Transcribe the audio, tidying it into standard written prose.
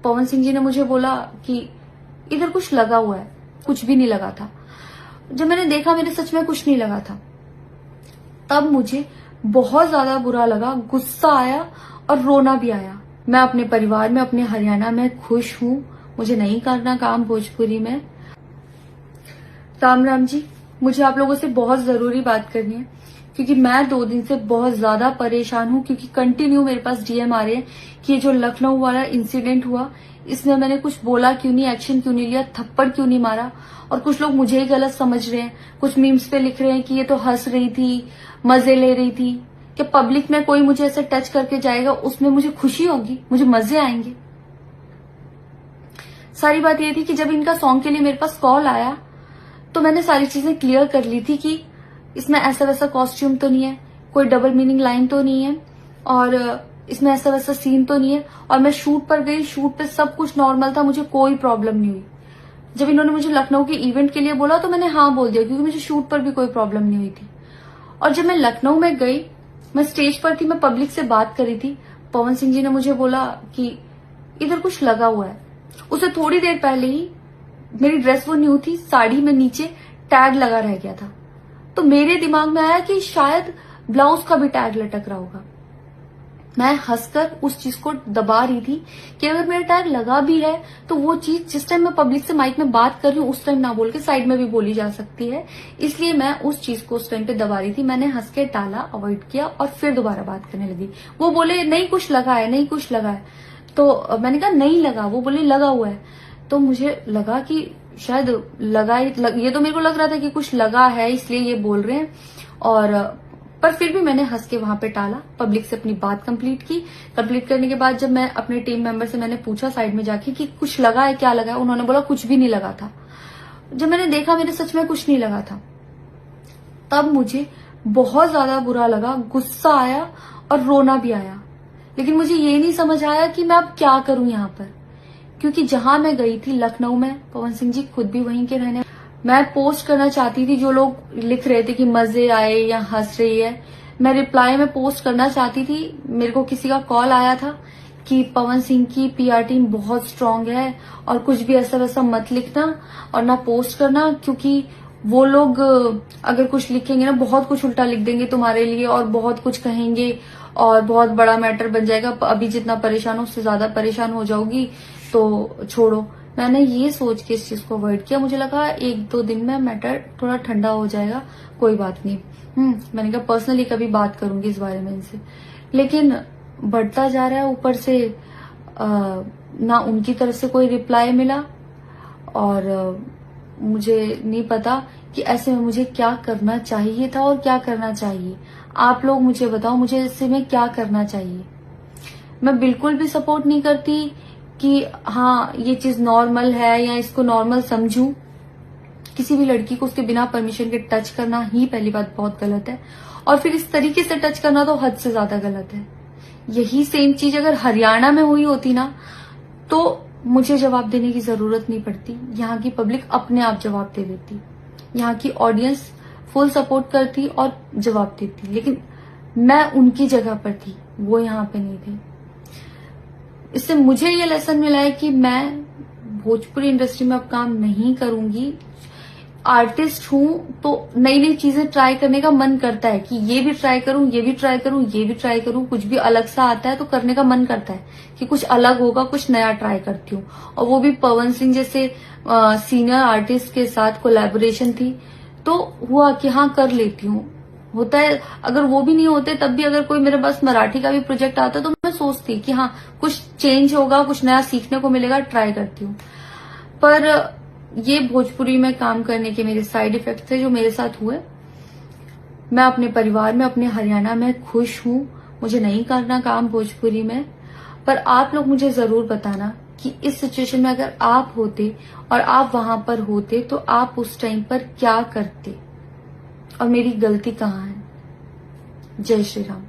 पवन सिंह जी ने मुझे बोला कि इधर कुछ लगा हुआ है। कुछ भी नहीं लगा था। जब मैंने देखा मेरे सच में कुछ नहीं लगा था। तब मुझे बहुत ज्यादा बुरा लगा, गुस्सा आया और रोना भी आया। मैं अपने परिवार में, अपने हरियाणा में खुश हूं। मुझे नहीं करना काम भोजपुरी में। राम राम जी, मुझे आप लोगों से बहुत जरूरी बात करनी है क्योंकि मैं 2 दिन से बहुत ज्यादा परेशान हूं क्योंकि कंटिन्यू मेरे पास डीएम आ रहे हैं कि ये जो लखनऊ वाला इंसिडेंट हुआ इसमें मैंने कुछ बोला क्यों नहीं, एक्शन क्यों नहीं लिया, थप्पड़ क्यों नहीं मारा। और कुछ लोग मुझे ही गलत समझ रहे हैं। कुछ मीम्स पे लिख रहे हैं कि ये तो हंस रही थी, मजे ले रही थी। कि पब्लिक में कोई मुझे ऐसे टच करके जाएगा उसमें मुझे खुशी होगी, मुझे मजे आएंगे। सारी बात ये थी कि जब इनका सॉन्ग के लिए मेरे पास कॉल आया तो मैंने सारी चीजें क्लियर कर ली थी कि इसमें ऐसा वैसा कॉस्ट्यूम तो नहीं है, कोई डबल मीनिंग लाइन तो नहीं है और इसमें ऐसा वैसा सीन तो नहीं है। और मैं शूट पर गई, शूट पे सब कुछ नॉर्मल था, मुझे कोई प्रॉब्लम नहीं हुई। जब इन्होंने मुझे लखनऊ के इवेंट के लिए बोला तो मैंने हाँ बोल दिया क्योंकि मुझे शूट पर भी कोई प्रॉब्लम नहीं हुई थी। और जब मैं लखनऊ में गई, मैं स्टेज पर थी, मैं पब्लिक से बात कर रही थी, पवन सिंह जी ने मुझे बोला कि इधर कुछ लगा हुआ है। उसे थोड़ी देर पहले ही मेरी ड्रेस वो न्यू थी, साड़ी में नीचे टैग लगा रह गया था। तो मेरे दिमाग में आया कि शायद ब्लाउज का भी टैग लटक रहा होगा। मैं हंसकर उस चीज को दबा रही थी कि अगर मेरा टैग लगा भी है तो वो चीज जिस टाइम मैं पब्लिक से माइक में बात कर रही हूँ उस टाइम ना बोल के साइड में भी बोली जा सकती है, इसलिए मैं उस चीज को उस टाइम पे दबा रही थी। मैंने हंस के टाला, अवॉइड किया और फिर दोबारा बात करने लगी। वो बोले नहीं कुछ लगा है, नहीं कुछ लगा है। तो मैंने कहा नहीं लगा। वो बोले लगा हुआ है। तो मुझे लगा कि शायद लगा ये तो मेरे को लग रहा था कि कुछ लगा है इसलिए ये बोल रहे हैं। और पर फिर भी मैंने हंस के वहां पे टाला, पब्लिक से अपनी बात कंप्लीट की। कंप्लीट करने के बाद जब मैं अपने टीम मेंबर से मैंने पूछा साइड में जाके कि कुछ लगा है, क्या लगा है, उन्होंने बोला कुछ भी नहीं लगा था। जब मैंने देखा मेरे सच में कुछ नहीं लगा था। तब मुझे बहुत ज्यादा बुरा लगा, गुस्सा आया और रोना भी आया। लेकिन मुझे ये नहीं समझ आया कि मैं अब क्या करूं यहाँ पर, क्योंकि जहां मैं गई थी लखनऊ में, पवन सिंह जी खुद भी वहीं के रहने। मैं पोस्ट करना चाहती थी, जो लोग लिख रहे थे कि मजे आए या हंस रही है, मैं रिप्लाई में पोस्ट करना चाहती थी। मेरे को किसी का कॉल आया था कि पवन सिंह की पीआर टीम बहुत स्ट्रांग है और कुछ भी ऐसा वैसा मत लिखना और ना पोस्ट करना, क्योंकि वो लोग अगर कुछ लिखेंगे ना बहुत कुछ उल्टा लिख देंगे तुम्हारे लिए और बहुत कुछ कहेंगे और बहुत बड़ा मैटर बन जाएगा। अभी जितना परेशान हो उससे ज्यादा परेशान हो जाओगी, तो छोड़ो। मैंने ये सोच के इस चीज को अवॉइड किया। मुझे लगा 1-2 दिन में मैटर थोड़ा ठंडा हो जाएगा, कोई बात नहीं। मैंने कहा पर्सनली कभी बात करूंगी इस बारे में इनसे। लेकिन बढ़ता जा रहा है। ऊपर से ना उनकी तरफ से कोई रिप्लाई मिला और मुझे नहीं पता कि ऐसे में मुझे क्या करना चाहिए था और क्या करना चाहिए। आप लोग मुझे बताओ, मुझे ऐसे में क्या करना चाहिए। मैं बिल्कुल भी सपोर्ट नहीं करती कि हाँ ये चीज नॉर्मल है या इसको नॉर्मल समझूं। किसी भी लड़की को उसके बिना परमिशन के टच करना ही पहली बात बहुत गलत है, और फिर इस तरीके से टच करना तो हद से ज्यादा गलत है। यही सेम चीज अगर हरियाणा में हुई होती ना तो मुझे जवाब देने की जरूरत नहीं पड़ती। यहाँ की पब्लिक अपने आप जवाब दे देती, यहाँ की ऑडियंस फुल सपोर्ट करती और जवाब देती। लेकिन मैं उनकी जगह पर थी, वो यहाँ पे नहीं थे। इससे मुझे ये लेसन मिला है कि मैं भोजपुरी इंडस्ट्री में अब काम नहीं करूंगी। आर्टिस्ट हूं तो नई नई चीजें ट्राई करने का मन करता है कि ये भी ट्राई करूं, ये भी ट्राई करूं, ये भी ट्राई करूं। कुछ भी अलग सा आता है तो करने का मन करता है कि कुछ अलग होगा, कुछ नया ट्राई करती हूँ। और वो भी पवन सिंह जैसे सीनियर आर्टिस्ट के साथ कोलैबोरेशन थी तो हुआ कि हाँ कर लेती हूँ। होता है अगर वो भी नहीं होते तब भी अगर कोई मेरे पास मराठी का भी प्रोजेक्ट आता तो मैं सोचती कि हाँ कुछ चेंज होगा, कुछ नया सीखने को मिलेगा, ट्राई करती हूँ। पर ये भोजपुरी में काम करने के मेरे साइड इफेक्ट थे जो मेरे साथ हुए। मैं अपने परिवार में, अपने हरियाणा में खुश हूं। मुझे नहीं करना काम भोजपुरी में। पर आप लोग मुझे जरूर बताना कि इस सिचुएशन में अगर आप होते और आप वहां पर होते तो आप उस टाइम पर क्या करते और मेरी गलती कहाँ है। जय श्री राम।